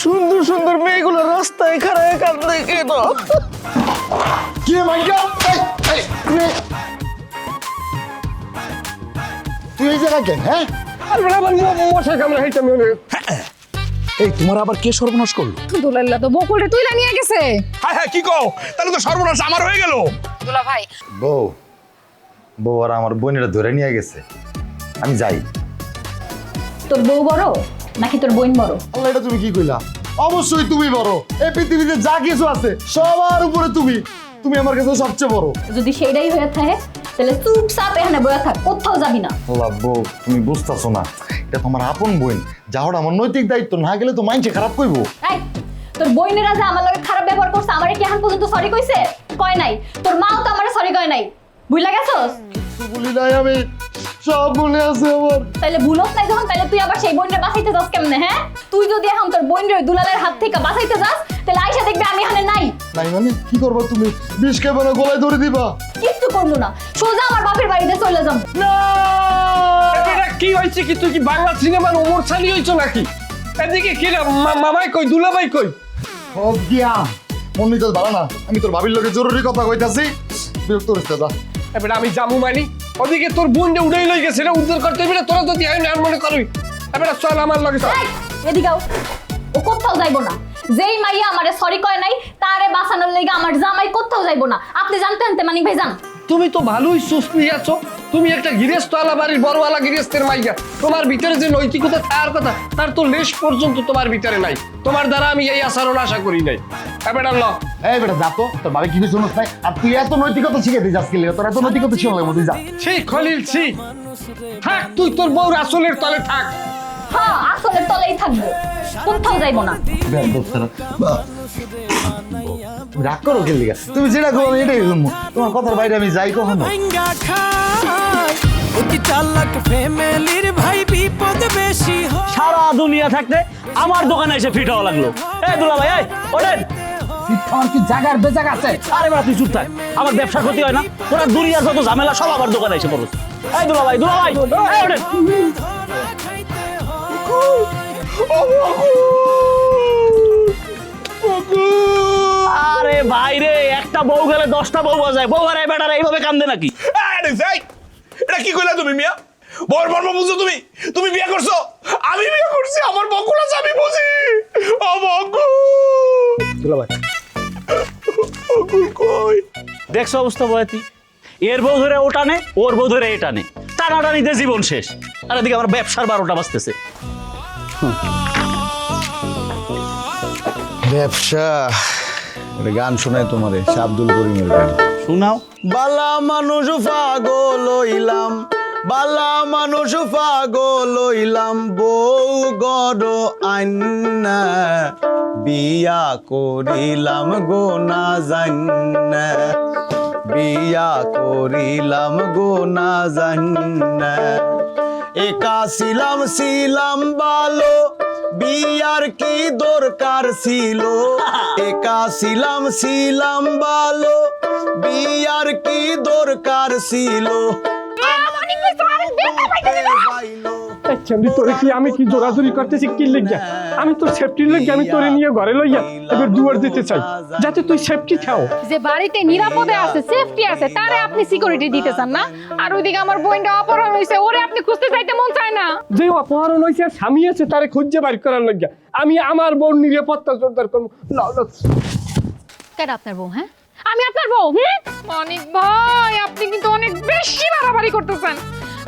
সুন্দর সুন্দর মেয়েগুলো রাস্তায় খাড়ায় কান্দে কেন? কি মাইকা তুই এই জায়গায় কেন? হ্যাঁ মশা কামড়ে হাইতে আমি এই তোমার আবার কে সর্বনাশ করলো? দুলাল্লা তো বকুলরে তুইলা নিয়ে গেছে। হ্যাঁ হ্যাঁ কি কও, তাহলে তো সর্বনাশ আমার হয়ে গেল। দুলা ভাই বউ বউ আর আমার বোনেরা ধরে নিয়ে গেছে, আমি যাই। তোর বউ বড় নাকি তোর বোন বড়? আল্লাহ, এটা তুমি কি কইলা? অবশ্যই তুমি বড়। এই পৃথিবীতে যা কিছু আছে সবার উপরে তুমি তুমি আমার কাছে সবচেয়ে বড়। যদি সেইটাই হয়ে থাকে তাহলে চুপচাপ এখানে বসে থাক, কোথাও যাবি না। আল্লাহ বউ, তুমি বুঝতেছো না, এটা তোমার আপন বোন, যাওয়াটা আমার নৈতিক দায়িত্ব। না গেলে তো মাইন্ডে খারাপ কইবো। এই তোর বোনেরা যে আমার লগে খারাপ ব্যবহার করছে, আমারে কি এখন পর্যন্ত সরি কইছে? কয় নাই। তোর মাও তো আমারে সরি কয় নাই, ভুইলা গেছস? বলি নাই আমি, সব মনে আছে আমার। তাইলে ভুলস নাই যখন, তাইলে তুই আবার সেই বোনরে বাঁচাইতে যাস কেমনে? হ্যাঁ, তুই যদি এখন তোর বোনরে দুলালের হাত থেকে বাঁচাইতে যাস তাহলে আয়সা দেখবে আমি এখানে নাই। নাই মানে কি করবা তুমি? বিষ খাইবা না গলায় ধরে দিবা? কিচ্ছু করবো না, সোজা আমার বাপের বাড়িতে চলে যাবো। এটা কি হয়েছে? কি তুই কি বাংলা সিনেমার ওমর ছালি হইছো নাকি? এদিকে কি রে, মামাই কই, দুলাভাই কই? সব গিয়া মন নিতে ভালো না। আমি তোর ভাবির লোকে জরুরি কথা কইতাছি, বিরক্ত হইতে যা। এবারে আমি জামু মানি, ওদিকে তোর বোন যে উড়াই লই গেছে, উদ্ধার করতে এবারে তোরা যদি আইন আর মনে করবি। এবারে চল আমার লগে চল। এদিকে আও, ও কোথাও যাইবো না। যেই মাইয়া আমারে সরি কয় নাই তারে বাঁচানোর লাগি আমার জামাই কোথাও যাইবো না। আপনি জানতে আনতে মানিক ভাই যান। তুমি তো ভালোই সুস্থ আছো, তুমি একটা গৃহস্থওয়ালা বাড়ির বড়ওয়ালা গৃহস্থের মাইয়া। তোমার ভিতরে যে নৈতিকতা থাকার কথা তার তো লেশ পর্যন্ত তোমার ভিতরে নাই। তোমার দ্বারা আমি এই আচরণ আশা করি নাই। এবারে ল এই বেটা যা তো, তোর ভাবি কি শুনছ নাই? আর তুই এত নৈতিকতা শিখে দিস আজকে, তোর এত নৈতিকতা ছিল না মধ্যে যা। সেই খলিল ছি থাক, তুই তোর বউর আসলের তলে থাক। হ্যাঁ, আসলে তলেই থাকবো, কোথাও যাইবো না। রাগ করো কি লিগা? তুমি যেটা করো আমি এটাই শুনবো। তোমার কথার বাইরে আমি যাই কখনো? সারা দুনিয়া থাকতে আমার দোকানে এসে ফিট হওয়া লাগলো। এই দুলা ভাই, এই ওঠেন। আমার কি জায়গার বেজাগ আছে? আরে বাবা তুই চুপ থাক, আমার ব্যবসার ক্ষতি হয় না? তোরা দুনিয়ার যত ঝামেলা সব আমার দোকানে এসে পড়ছে। এই দুলা ভাই, দুলা ভাই, এই ওঠেন। আরে ভাই রে, একটা বউ গেলে 10টা বউ বাজায়। বউ আর বেটারা এইভাবে কান্দে নাকি? আরে যাই, এটা কি কইলা তুমি মিয়া? বর মর্ম বুঝো তুমি? তুমি বিয়ে করছো, আমি বিয়ে করছি, আমার বকুল আছে আমি বুঝি। ও বকুল, দুলা ভাই বকুল কই? দেখছো অবস্থা বয়াতি, এর বউ ধরে ও টানে, ওর বউ ধরে এ টানে, টানাটানিতে জীবন শেষ। আর এদিকে আমার ব্যবসার 12টা বাজতেছে। ব্যবসা, একটা গান শোনায় তোমারে, আব্দুল করিমের গান শোনাও। বালা মানুষ পাগল হইলাম, বালা মানুষ পাগল হইলাম, বউ গড় আন্না বিয়া করিলাম গো না জান্না, বিয়া করিলাম গো না জান্না। একা ছিলাম ছিলাম ভালো, বিয়ার কি দরকার ছিল? একা ছিলাম ছিলাম ভালো, বিয়ার কি দরকার ছিল? আচ্ছা তোরে কি আমি কি জোরাজুরি করতেছি কি লিগা? আমি তো সেফটির লাগি আমি তোরে নিয়ে ঘরে লইয়া এবার দুয়ার দিতে চাই, যাতে তুই সেফটি থাও। যে বাড়িতে নিরাপদে আছে, সেফটি আছে, তারে আপনি সিকিউরিটি দিতে চান না, আর ওইদিকে আমার বোনটা অপহরণ হইছে, ওরে আপনি খুঁজতে চাইতে মন চায় না। যে অপহরণ হইছে স্বামী আছে তারে খুঁজে বাইর করার লাগিয়া আমি আমার বোন নিরাপত্তা জোরদার করবো। কেন আপনার বউ? হ্যাঁ, আমি আপনার বউ? অনেক ভাই, আপনি কিন্তু অনেক বেশি বাড়াবাড়ি করতেছেন।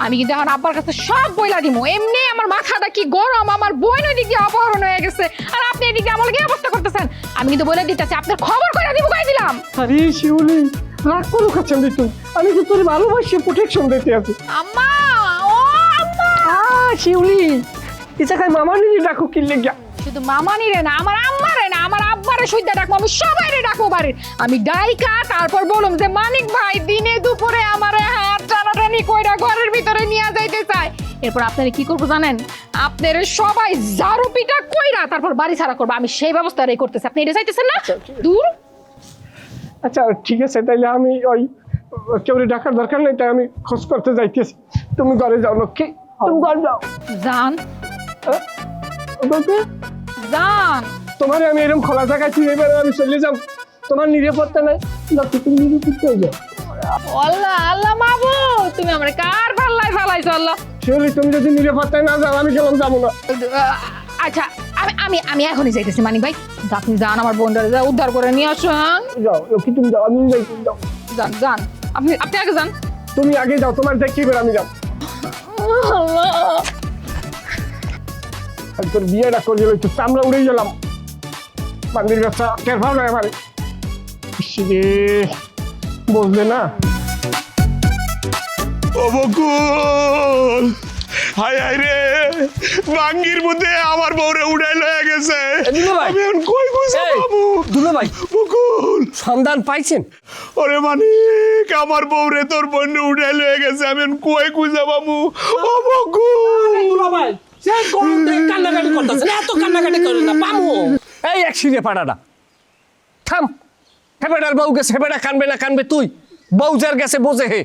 আমি কিন্তু এখন আব্বার কাছে সব বইলা দিমু। এমনি আমার মাথাটা কি গরম, আমার বোন ওই দিকে অপহরণ হয়ে গেছে আর আপনি এদিকে আমার কি অবস্থা করতেছেন। আমি কিন্তু বলে দিতেছি, আপনার খবর কইরা দিব, কই দিলাম। আরে শিউলি রাগ করো খাচ্ছেন তুই, আমি তো তোর ভালোবাসি প্রোটেকশন দিতে আছি। আম্মা, ও আম্মা। শিউলি এই জায়গায় মামা নিয়ে ডাকো কি লিগা? শুধু মামানি রে না, আমার আম্মারে না, আমার আব্বারে সুইদা ডাকবো, আমি সবাইরে ডাকবো বাড়ির। আমি ডাইকা তারপর বললাম যে মানিক ভাই দিনে দুপুরে আমারে হাত টানাটানি কইরা ঘরের ভিতরে নিয়ে যাইতে চায়। এরপর আপনারা কি করবো জানেন? আপনারা সবাই ঝাড়ু পিটা কইরা তারপর বাড়ি ছাড়া করবো। আমি সেই ব্যবস্থাটাই করতেছি। আপনি এটা চাইতেছেন না? দূর। আচ্ছা ঠিক আছে, তাইলে আমি ওই কেউ ডাকার দরকার নেই, তাই আমি খোঁজ করতে যাইতেছি। তুমি ঘরে যাও লক্ষ্মী, তুমি ঘরে যাও। যান যান। তোমার আমি এরকম খোলা জায়গায় তুই এবার আমি চলে যাও, তোমার নিরাপত্তা নাই, লক্ষ্মী তুমি নিরাপত্তা হয়ে যাও। আল্লাহ আল্লাহ মাবু, তুমি আমার কার পাল্লায় ফেলাইছো আল্লাহ। শিউলি তুমি যদি নিরাপত্তায় না যাও আমি গেলাম যাবো না। আচ্ছা আমি আমি আমি এখনই যাইতেছি মানিক ভাই, আপনি যান আমার বোনটারে যা উদ্ধার করে নিয়ে আসো। হ্যাঁ যাও লক্ষ্মী তুমি যাও, আমি যাই, তুমি যাও। যান যান, আপনি আপনি আগে যান। তুমি আগে যাও, তোমার দেখি করে আমি যাও। আর তোর বিয়েটা করে দিল, একটু চামড়া উড়ে গেলাম। বান্দির ব্যবসা টের পাও না আমার, বুঝলে না? ও বকুল, হায় হায় রে, বাঙ্গির মধ্যে আমার বউরে উড়াই লয়ে গেছে। দুলা ভাই। আমি এখন কই কইছে বাবু? দুলা ভাই, বকুল, সন্ধান পাইছেন? ওরে মানিক, আমার বউরে তোর বোন উড়াই লয়ে গেছে, আমি এখন কই কইছে বাবু? ও বকুল, এই এক সিঁড়ে পাড়াটা থাম। হেবেটার বউ গেছে, হেবেটা কানবে না কানবে তুই? বউ যার গেছে বোঝে হে,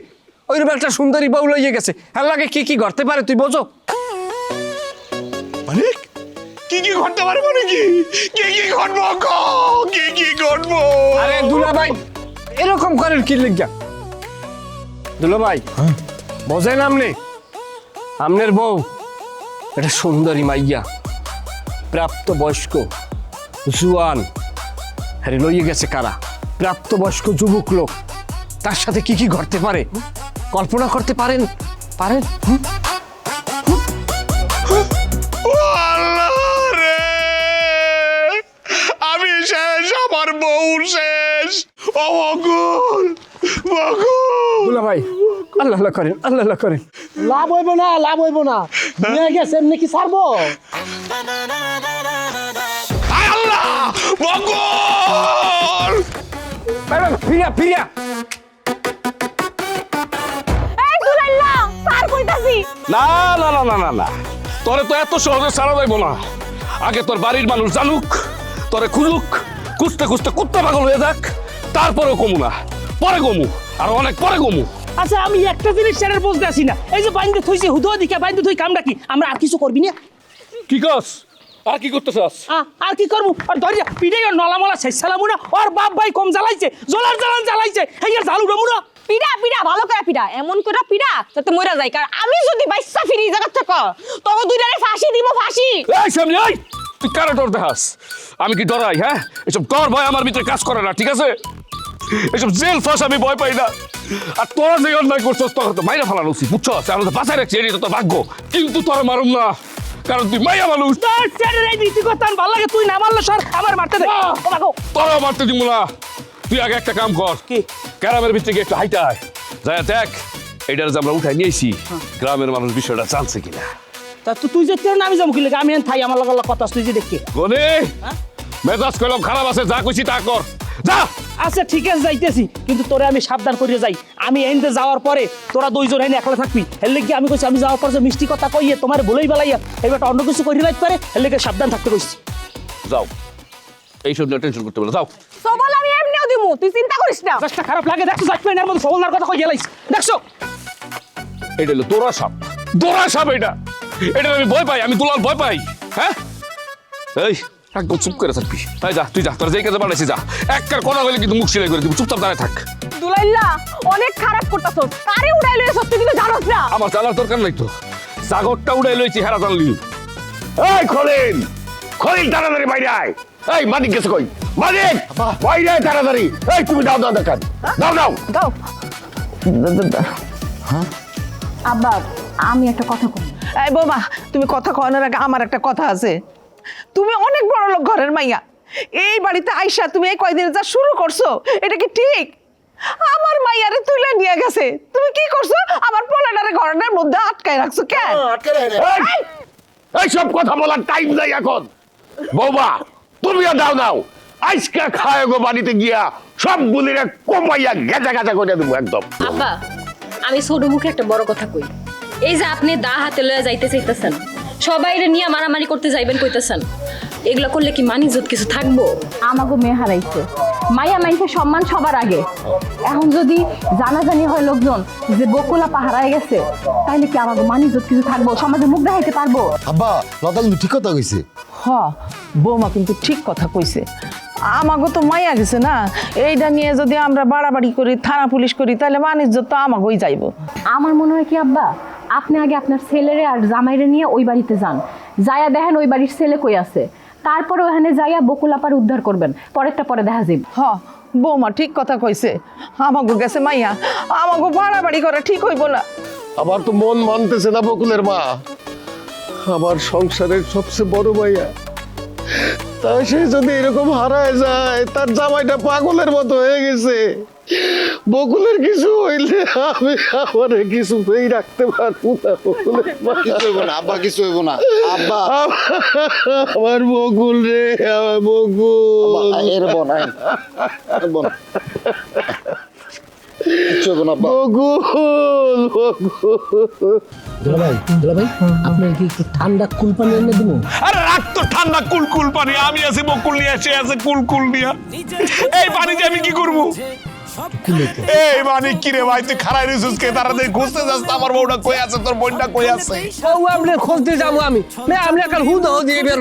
ওইরকম একটা সুন্দরী বউ লইয়ে গেছে, আর লাগে কি কি করতে পারে তুই বোঝো? মানিক কি কি ঘটতে পারে? মানে কি কি ঘটবো? কি ঘটবো? আরে দুলা ভাই এরকম করেন কি লিখা? দুলা ভাই বোঝেন আমনে, আমনের বউ এটা সুন্দরী মাইয়া, প্রাপ্ত বয়স্ক জুয়ান, আরে লইয়ে গেছে কারা? প্রাপ্ত বয়স্ক যুবক লোক, তার সাথে কি কি ঘটতে পারে কল্পনা করতে পারেন? পারেন? ও আল্লাহ রে, আমি শেষ, আমার বউ শেষ। ও বকুল, বকুল, দুলা ভাই আল্লাহ আল্লাহ করেন, আল্লাহ আল্লাহ করেন। লাভ হইব না, লাভ হইব না, নিয়ে গেছে এমনি কি ছাড়বো? হায় আল্লাহ, বকুল! ফিরিয়া ফিরিয়া এই দুলাইল্লা পার কইতাছি। না না না না না না, তোরে তো এত সহজে ছাড়া যাইব না। আগে তোর বাড়ির মানুষ জানুক, তোরে খুঁজুক, খুঁজতে খুঁজতে কুত্তা পাগল হয়ে যাক, তারপরেও কমু না, পরে কমু, আর অনেক পরে কমু। আচ্ছা আমি একটা জিনিস চ্যানেল বুঝতে আসি না, এই যে বাইন্দে থইছে হুদো দিকে বাইন্দে থই কামটা কি? আমরা আর কিছু করবি না? কি কস? আর কি করতে চাস? আর কি করবো? আর ধরিয়া পিঠে নলামলা শেষ সালামু না, ওর বাপ ভাই কম জ্বালাইছে, জলার জ্বালান জ্বালাইছে, এই আর ঝালু ডামু না। পিড়া পিড়া ভালো করে পিড়া, এমন করে পিড়া যাতে মইরা যায়। কারণ আমি যদি বাইসা ফিরি জায়গা থেকে তখন দুইটারে ফাঁসি দিব, ফাঁসি। এই সামনে এই, তুই কারে ডর দেখাস? আমি কি ডরাই? হ্যাঁ, এসব ডর ভয় আমার ভিতরে কাজ করে না, ঠিক আছে? এসব জেল ফাঁস আমি ভয় পাই না। আর তোরা যে অন্যায় করছস তোর তো মাইরা ফেলানো উচিত, বুঝছস? আমরা তো বাঁচাই রাখছি, এটাই তো তোর ভাগ্য। কিন্তু তোরা মারুম না, কারণ তুই মাইয়া মানুষ। তোর চ্যানেল এই নীতি কথা ভালো লাগে, তুই না মারলে সর, আমার মারতে দে। ও বাগো, তোরা মারতে দিব না। তুই আগে একটা কাম কর, কি? গ্রামের ভিতরে গিয়ে একটু হাইটা আয়, যাই দেখ এইটার যে আমরা উঠাই নিয়েছি গ্রামের মানুষ বিষয়টা জানছে কিনা। তা তুই যে তেল নামি যাবো কি লাগে? আমি থাই, আমার লগে কথা তুই যে দেখি। গনে মেজাজ কলম খারাপ আছে, যা কইছি তা কর, যা। আচ্ছা ঠিক আছে যাইতেছি, কিন্তু তোরে আমি সাবধান করিয়ে যাই। আমি এনতে যাওয়ার পরে তোরা দুইজন এনে একলা থাকবি, এর লেগে আমি কইছি আমি যাওয়ার পর যে মিষ্টি কথা কইয়ে তোমার বলেই বেলাইয়া এবারটা অন্য কিছু করিয়ে লাগতে পারে, এর লেগে সাবধান থাকতে কইছি। যাও, এইসব নিয়ে টেনশন করতে বলে যাও। সবল আমি এমনিও দিমু, তুই চিন্তা করিস না। কাজটা খারাপ লাগে দেখছো, যাইবেন মধ্যে সবলদার কথা কই গেলাইছ দেখছো? এটা হলো দোরা সাপ, দোরা সাপ। এটা এটা আমি ভয় পাই, আমি দুলাল ভয় পাই। হ্যাঁ, এই একদম চুপ করে থাকবি। তাই যা, তুই যা, তোর যেই কাজে বানাইছি যা। একবার কথা বলে কিন্তু মুখ সিলাই করে দিব, চুপচাপ দাঁড়ায় থাক। দুলাইল্লা অনেক খারাপ করতাছস, কারে উড়াই লইছ তুই কিন্তু জানোস না। আমার জানার দরকার নাই তো, জাগরটা উড়াই লইছি, হেরা জানলি। এই খলিল, খলিল তাড়াতাড়ি বাইরে আয়। এই মানিক গেছে কই? মানিক বাইরে আয় তাড়াতাড়ি। এই তুমি দাও দাও দেখান, দাও দাও। গাও। আব্বা আমি একটা কথা কই। এই বৌমা, তুমি কথা কওয়ানোর আগে আমার একটা কথা আছে। তুমি অনেক বড় লোক ঘরের মাইয়া, এই বাড়িতে আইসা তুমি এই কয়দিন যা শুরু করছো এটা কি ঠিক? আমার মাইয়ারে তুলে নিয়ে গেছে, তুমি কি করছো? আমার পোলাটারে ঘরের মধ্যে আটকায় রাখছো কেন? এই, এই সব কথা বলার টাইম নাই এখন। বৌমা তুমিও দাও দাও, আজকে খায় গো বাড়িতে গিয়া সব গুলিরে কমাইয়া গেজা গেজা করে দেবো একদম। আব্বা আমি ছোট মুখে একটা বড় কথা কই, এই যে আপনি দা হাতে লয়ে যাইতে চাইতেছেন, সবাইরে নিয়ে মারামারি করতে যাইবেন কইতেছেন, এগুলো করলে কি মানিজ্জত কিছু থাকবো? আমাগো মেয়ে হারাইছে, মাইয়া মাইছে সম্মান সবার আগে। এখন যদি জানাজানি হয় লোকজন যে বকুলা পাহারায় গেছে, তাইলে কি আমাগো মানিজ্জত কিছু থাকবো? সমাজে মুখ দেখাইতে পারবো? আব্বা লতা কিন্তু ঠিক কথা কইছে। বৌমা কিন্তু ঠিক কথা কইছে, আমাগো তো মাইয়া গেছে না, এইটা নিয়ে যদি আমরা বাড়াবাড়ি করি, থানা পুলিশ করি, তাহলে বাণিজ্য তো আমাগোই যাইব। আমার মনে হয় কি আব্বা, আপনি আগে আপনার ছেলেরে আর জামাইরে নিয়ে ওই বাড়িতে যান, যাইয়া দেখেন ওই বাড়ির ছেলে কই আছে, তারপরে ওখানে যাইয়া বকুল আপার উদ্ধার করবেন, পরেরটা পরে দেখা যাবে। বৌমা ঠিক কথা কইছে, আমাগো গেছে মাইয়া, আমাগো বাড়াবাড়ি করা ঠিক হইব না। আমার তো মন মানতেছে না বকুলের মা, আমার সংসারের সবচেয়ে বড় মাইয়া, তাই সে যদি এরকম হারায় যায়, তার জামাইটা পাগলের মতো হয়ে গেছে, বকুলের কিছু হইলে আমি আমার কিছু পেয়ে রাখতে পারবো না। বকুলের মা কিছু হইব না আব্বা, কিছু হইব না আব্বা। আমার বকুল রে, আমার বকুল। এর বোন বোন কিছু হইব না আব্বা। বকুল, বকুল। দুলাভাই আপনার কি একটু ঠান্ডা কুল পানি এনে দিব? আরে রাখ তো ঠান্ডা কুলকুল পানি, আমি আছি বকুল নিয়ে, সে আছে কুলকুল নিয়ে। এই পানি যে আমি কি করবো? এই মানে কি রে ভাই, তুই খারাই রিসুস কে তাড়াতাড়ি খুঁজতে যাস, আমার বউটা কই আছে, তোর বোনটা কই আছে? ও আমলে খুঁজতে যাবো আমি, না আমলে কাল হুদ দিয়ে বের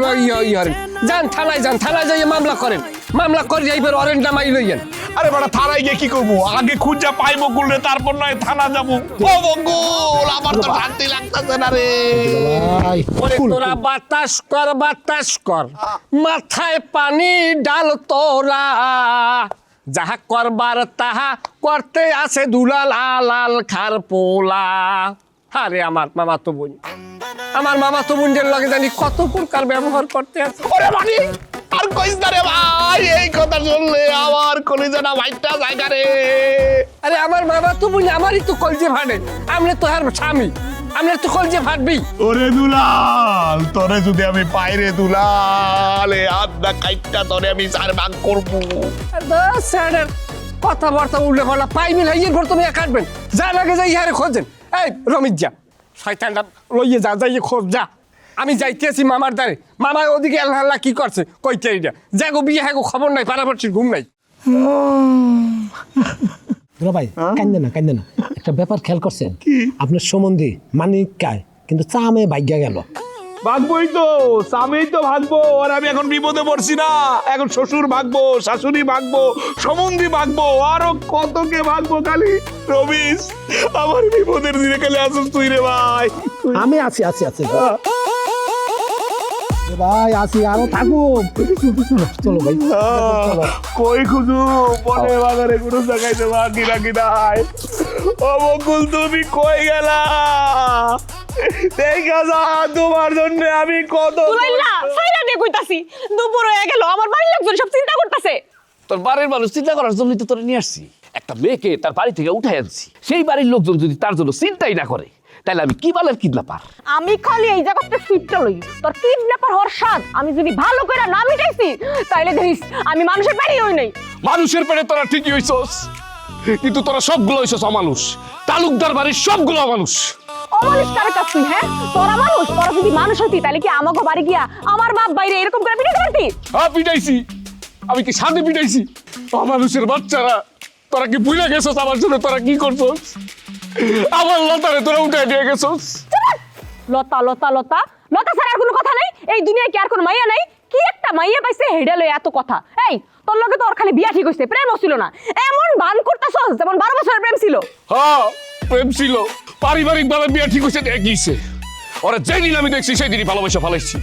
যান থানায়, যান থানায় যাই মামলা করেন, মামলা করে যাই বের অরেন্ট নামাই লইয়েন। আরে বড় থানায় গিয়ে কি করবো? আগে খুঁজা পাই বকুল রে, তারপর নয় থানা যাবো। ও বকুল, আমার তো শান্তি লাগতেছে না রে। ওরে তোরা বাতাস কর, বাতাস কর, মাথায় পানি ডাল তোরা, যাহা করবার তাহা করতে আছে দুলাল আলাল খার পোলা। আরে আমার মামা তো বোন, আমার মামা তো বোনদের লগে জানি কত প্রকার ব্যবহার করতে আছে। ওরে মানি আর কইস না রে ভাই, এই কথা শুনলে আমার কলিজাটা ভাইটা জায়গা রে। আরে আমার মামা তো বোন আমারই তো কলজে ফাটে, আমি তো আর স্বামী, আমি তো কলজে ফাটবি। ওরে দুলাল, তোরে যদি আমি পাই রে দুলাল, এ আধা কাইটটা তোরে আমি 4 ভাগ করবো। স্যারের কথাবার্তা উল্লে পাল্লা পাইবেন, এই ঘর তুমি কাটবেন, যা লাগে যাই হারে খোঁজেন। এই রমিত যা, শয়তানটা লইয়ে যা, যাইয়ে খোঁজ যা। আমি যাইতেছি মামার দ্বারে, মামা ওদিকে আল্লাহ কি করছে কইতে এইটা, যাগো বিয়ে হ্যাগো খবর নাই, পারাপারছির ঘুম নাই। দুলাভাই কান্দে না, একটা ব্যাপার খেয়াল করছেন? আপনার সম্বন্ধে মানিক কায়, কিন্তু চামে ভাগ্যা গেল। ভাগবই তো, স্বামীই তো ভাগবো, আর আমি এখন বিপদে পড়ছি না, এখন শ্বশুর ভাগবো, শাশুড়ি ভাগবো, সম্বন্ধী ভাগবো, আরো কতকে ভাগবো। খালি রবিস, আমার বিপদের দিনে খালি আসুস তুই রে ভাই। আমি আছি ভাই, আছি, আরো থাকো। চলো ভাই, কই খুঁজু বনে বাজারে কোনো জায়গায় দেবা কিনা কিনাই। ও বকুল, তুমি কই গেলা? দেখা যা, তোমার জন্য আমি কত দুপুর হয়ে গেল, আমার বাড়ির লোকজন সব চিন্তা করতেছে। তোর বাড়ির মানুষ চিন্তা করার জন্যই তো তোরে নিয়ে আসছি। একটা মেয়েকে তার বাড়ি থেকে উঠাই আনছি, সেই বাড়ির লোকজন যদি তার জন্য চিন্তাই না করে, তাহলে আমি কি বালের কিডন্যাপার? আমি খালি এই জায়গাতে ফিটটা লই, তোর কিডন্যাপার হওয়ার স্বাদ আমি যদি ভালো করে না মিটাইছি, তাইলে দেখিস আমি মানুষের পেটে হই নাই। মানুষের পেটে তোরা ঠিকই হইছস, কিন্তু তোরা সবগুলো হইছস অমানুষ। তালুকদার বাড়ির সবগুলো অমানুষ। অমানুষ কারে কাছ তুই? হ্যাঁ, তোরা মানুষ, তোরা যদি মানুষ হতি তাহলে কি আমাকে বাড়ি গিয়া আমার বাপ বাইরে এরকম করে পিটাতে পারতি? হ্যাঁ পিটাইছি, আমি কি সাথে পিটাইছি? অমানুষের বাচ্চারা, তোরা কি ভুলে গেছস আমার জন্য তোরা কি করছস? আমার লতারে তোরা উঠে নিয়ে গেছস। লতা লতা লতা লতা ছাড়া আর কোনো কথা নাই এই দুনিয়ায়, কি আর কোনো মাইয়া নাই? কি একটা মাইয়া পাইছে হেডা লয় এত কথা? এই তোর লগে তো ওর খালি বিয়া ঠিক হইছে, প্রেম ছিল না। এমন বান করতাছস যেমন 12 বছরের প্রেম ছিল। হ্যাঁ প্রেম ছিল, পারিবারিক ভাবে বিয়া ঠিক হইছে, দেখিছে। ওরা যেদিন আমি দেখছি সেই দিনই ভালোবাসা ফালাইছি।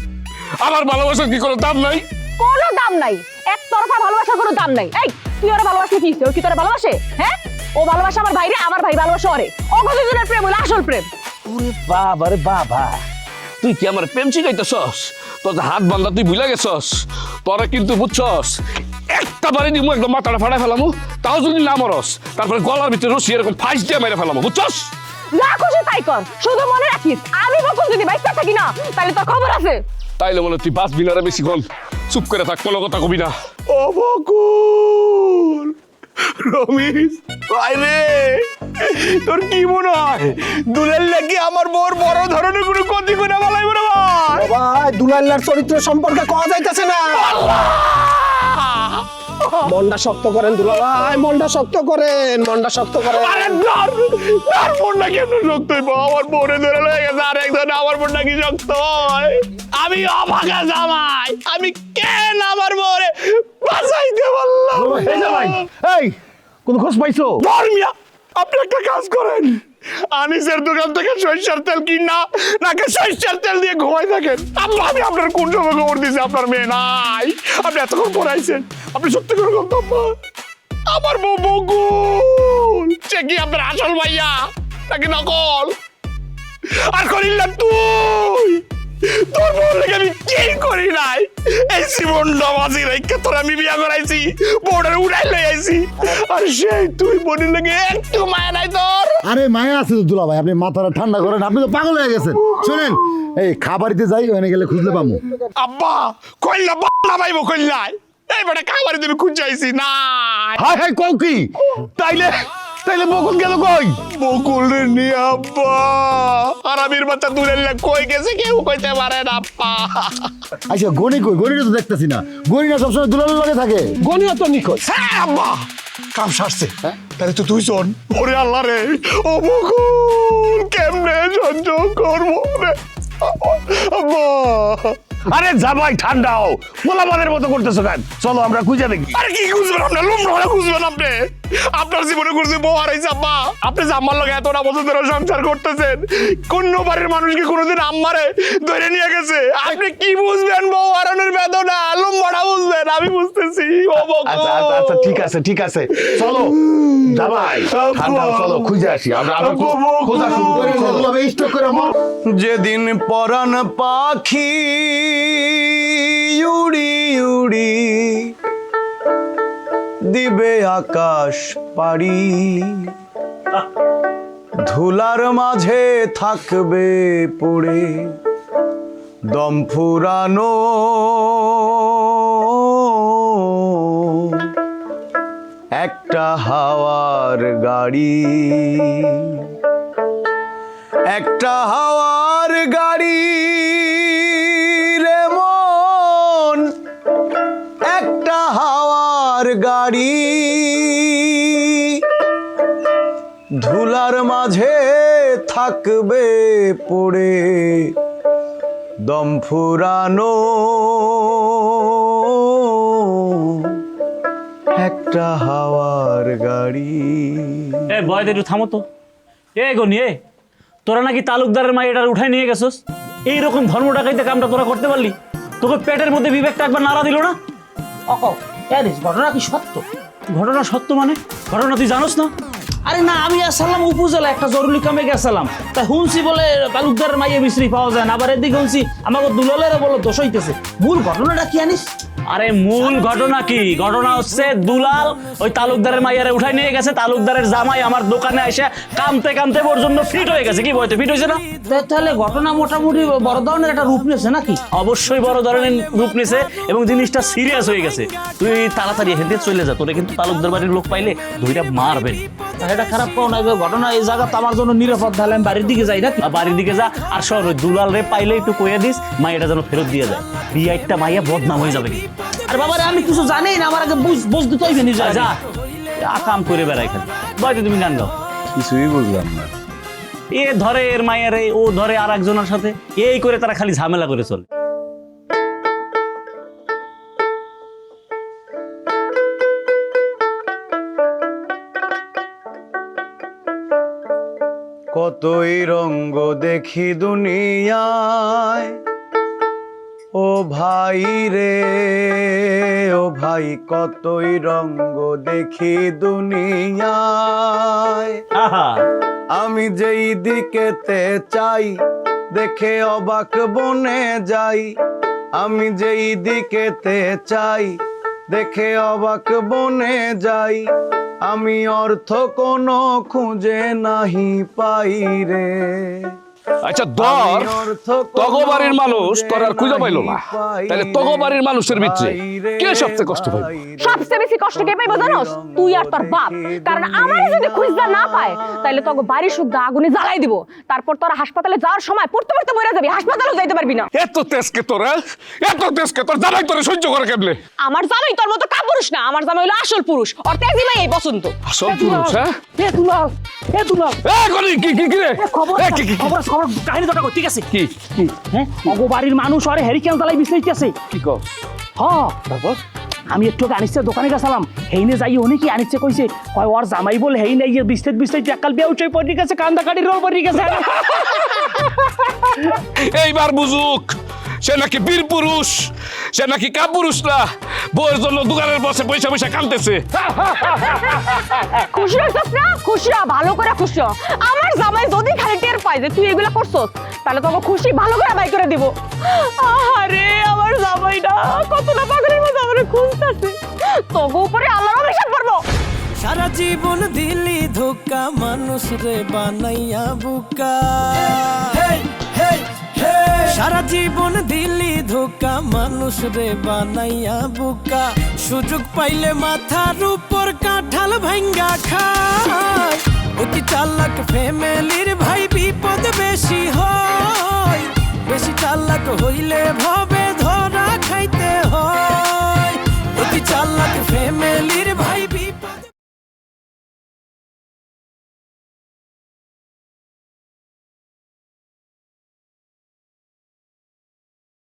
আমার ভালোবাসার কি কোনো দাম নাই? কোনো দাম নাই, একতরফা ভালোবাসার কোনো দাম নাই। এই তুই ওরা ভালোবাসলে কি হইছে? ও কি তোরা ভালোবাসে? হ্যাঁ, ও ভালোবাসা আমার ভাইরে, আমার ভাই ভালোবাসা ওরে। অগজনের প্রেম হলো আসল প্রেম। ওরে বাবা রে বাবা, তুই কি আমার প্রেম শিখাইতেছস? তোর যে হাত বান্ধা তুই ভুলে গেছস। তোরা কিন্তু বুঝছস, একটা বাড়ি নিমু একদম মাথাটা ফাটাই ফেলামু, তাও যদি না মরস, তারপরে গলার ভিতরে রশি এরকম ফাঁস দিয়ে মেরে ফেলামু, বুঝছস? যা খুশি তাই কর, শুধু মনে রাখিস আমি বকুল যদি বাইচা থাকি না, তাহলে তোর খবর আছে। তাইলে মনে তুই বাঁচবি না রে বেশিক্ষণ, চুপ করে থাক, কোনো কথা কবি না। ও বকুল, রমিস ভাই রে, তোর কি মনে হয় দুলের লাগি আমার বড় বড় ধরনের কোনো ক্ষতি করে বলাই বড় ভাই? ভাই দুলাইলার চরিত্র সম্পর্কে কথা যাইতেছে না। মনটা শক্ত করেন দুলাভাই, মনটা শক্ত করেন, মনটা শক্ত করেন। আরে তার মনটা কেমন শক্ত হইব? আমার মনে ধরে লয়ে গেছে আর একজন আমার মনটা কি শক্ত হয়? আমি অভাগা জামাই, আমি কেন আমার মনে বাঁচাইতে পারলাম? এই জামাই, এই কোন খোঁজ পাইছো? ধর্মিয়া, আপনি একটা কাজ করেন, আনিসের দোকান থেকে সরিষার তেল কিনা নাকি সরিষার তেল দিয়ে ঘুমাই থাকেন। আল্লাহ, আমি আপনার কোন সময় খবর দিয়েছি আপনার মেয়ে নাই? আপনি এতক্ষণ পড়াইছেন, আপনি সত্যি করে বলতাম আমার বউ বকুল সে কি আপনার আসল ভাইয়া নাকি নকল? আর করিল্লা তুই, তোর বউ লেগে আমি কি করি নাই? এই জীবনটা বাজি রেখে তোর আমি বিয়া করাইছি, বউটার উড়াই লই আইছি, আর সেই তুই বোনের লেগে একটু মায়া নাই তোর? আরে মায়া আছে তো দুলাভাই, আপনি মাথাটা ঠান্ডা করেন, আপনি তো পাগল হয়ে গেছেন। শুনেন, এই খাবারিতে যাই, ওখানে গেলে খুঁজলে পামু। আব্বা কইলা বাবা পাইব কইলাই, এই বেটা খাবারে তুমি খুঁজাইছি না। হাই হাই কও কি? তাইলে তাইলে বকুল গেল কই? বকুল রে নি আব্বা, আর আমির বাচ্চা দূরের লেগ কই গেছে কেউ কইতে পারে না আব্বা। আচ্ছা গনি কই? গনিটা তো দেখতেছি না, গনি না সবসময় দুলালের লগে থাকে। গনিও তো নিখোঁজ। হ্যাঁ আব্বা, কাম সারছে, তাহলে তো তুই শোন। ওরে আল্লাহ রে, ও বকুল কেমনে সহ্য করবো রে আব্বা। আরে জামাই ঠান্ডা হও, পোলাপানের মতো করতেছো কেন? চলো আমরা খুঁজে দেখি। আরে কি খুঁজবেন আপনার? লোমরা খুঁজবেন আপনি? আপনার জীবনে খুঁজছে বউ হারাইছে আব্বা। আপনি যে আম্মার লগে এতটা বছর ধরে সংসার করতেছেন, কোন বাড়ির মানুষকে কোনোদিন আম্মারে ধরে নিয়ে গেছে? আপনি কি বুঝবেন বউ হারানোর বেদনা? লোমরা বুঝবেন, আমি বুঝতেছি। ও আচ্ছা আচ্ছা আচ্ছা, ঠিক আছে ঠিক আছে, চলো জামাই ঠান্ডা হও, চলো খুঁজে আসি আমরা। খোঁজা শুরু করি, চলো আমি স্টক করে আমার। যেদিন পরাণ পাখি উড়ি উড়ি দিবে আকাশ পাড়ি, ধুলার মাঝে থাকবে পড়ে দম ফুরানো, একটা হাওয়ার গাড়ি, একটা হাওয়ার গাড়ি রে মন, একটা হাওয়ার গাড়ি, ধুলার মাঝে থাকবে পড়ে দম ফুরানো, একটা হাওয়ার গাড়ি। এ বয় একটু থামো তো। এ গনি, এ তোরা নাকি তালুকদারের মা এটার উঠাই নিয়ে গেছস? এইরকম ধর্ম ডাকাইতে কামটা তোরা করতে পারলি? তোকে পেটের মধ্যে বিবেকটা একবার নাড়া দিল না? ঘটনা কি সত্য? ঘটনা সত্য মানে? ঘটনা তুই জানোস না? আরে না, আমি আসলাম উপজেলা একটা জরুরি কামে গেছিলাম, তা শুনছি বলে তালুকদারের মাইয়ে মিস্ত্রি পাওয়া যায় না, আবার এদিকে শুনছি আমাকে দুলালের বলে দোষ হইতেছে। মূল ঘটনাটা কি জানিস? আরে মূল ঘটনা কি? ঘটনা হচ্ছে দুলাল ওই তালুকদারের মাইয়ারে উঠাই নিয়ে গেছে, তালুকদারের জামাই আমার দোকানে এসে কামতে কামতে ওর জন্য ফিট হয়ে গেছে। কি বলতে ফিট হয়েছে না? তাহলে ঘটনা মোটামুটি বড় ধরনের একটা রূপ নিয়েছে নাকি? অবশ্যই বড় ধরনের রূপ নিছে এবং জিনিসটা সিরিয়াস হয়ে গেছে। তুই তাড়াতাড়ি এখান থেকে চলে যা, তোরে কিন্তু তালুকদার বাড়ির লোক পাইলে ধুইটা মারবেন। এটা খারাপ পাও না, ঘটনা এই জায়গা তো আমার জন্য নিরাপদ, তাহলে আমি বাড়ির দিকে যাই নাকি? বাড়ির দিকে যা, আর শহর ওই দুলাল রে পাইলে একটু কইয়া দিস মাইয়াটা যেন ফেরত দিয়ে যায়। বিয়াইটটা মাইয়া বদনাম হয়ে যাবে। আর বাবারে আমি কিছু জানি না, আমার আগে বুঝতে তো হইবে নিজে। যা কাম করে বেড়াই খালি বাড়িতে, তুমি গান গাও। কিছুই বুঝলাম না। এ ধরে এর মাইয়ারে, ও ধরে আর একজনের সাথে, এই করে তারা খালি ঝামেলা করে চলে। কতই রঙ্গ দেখি দুনিয়ায়, ও ভাই রে ও ভাই, কতই রঙ্গ দেখি দুনিয়ায়। আহা, আমি যেই দিকেতে চাই দেখে অবাক বনে যাই, আমি যেই দিকেতে চাই দেখে অবাক বনে যাই, আমি অর্থ কোনো খুঁজে নাহি পাই রে। আচ্ছা ধর তগো বাড়ির মানুষ তোর আর খুঁজে পাইলো না, তাহলে তগো বাড়ির মানুষের ভিতরে কে সবচেয়ে কষ্ট পাইবে? সবচেয়ে বেশি কষ্ট কে পাইবো জানোস? তুই আর তোর বাপ। কারণ আমারে যদি খুঁজতে না পায় তাহলে তোকে বাড়ির শুদ্ধ আগুনে জ্বালাই দিব, তারপর তোরা হাসপাতালে যাওয়ার সময় পড়তে পড়তে মরে যাবি, হাসপাতালেও যাইতে পারবি না। এত তেজকে তোর, এত তেজকে তোর জামাই তোরে সহ্য করে কেমনে? আমার জামাই তোর মতো কাপুরুষ না, আমার জামাই হলো আসল পুরুষ, ওর তেজি মাই এই পছন্দ। আসল পুরুষ? হ্যাঁ এ দুলাল, এ দুলাল, এ গলি কি কি কি রে? খবর এ, কি, কি, কি? খবর খবর কাহিনী তো ঠিক আছে কি কি হ্যাঁ অগো বাড়ির মানুষ আরে হেরিকেন জ্বালাই বিছাইতেছে। কি কও? হ্যাঁ আমি একটু আনিছে দোকানে গেছিলাম, হেইনে যাই উনি কি আনিছে কইছে কয় ওর জামাই বলে হেই নাই বিস্তারিত একাল বিয়া উঠে পড়ে গেছে, কান্দা কাটি রোল পড়ে গেছে। এইবার বুঝুক সে নাকি বীর পুরুষ, সে নাকি কাপুরুষ না, বউয়ের জন্য দোকানের বসে পয়সা পয়সা কাঁদতেছে। খুশি হইছস না? খুশি হ, ভালো করে খুশি হ। আমার জামাই যদি খালি টের পায় যে তুই এগুলা করছস তাহলে তোকে খুশি ভালো করে বাই করে দিব। আরে আমার জামাইটা কতটা পাগলের মতো আমারে খুঁজতাছে, তোকে উপরে আল্লাহর অভিশাপ পড়বো। সারা জীবন দিলি ধোকা মানুষ রে বানাইয়া বুকা, সারা জীবন দিলি ধোকা মানুষ রে বানাইয়া বুকা, সুযোগ পাইলে মাথার উপর কাঁঠাল ভাঙ্গা খায়, অতি চালাক ফ্যামিলির ভাই বিপদ বেশি হয়, বেশি চালাক হইলে ভাব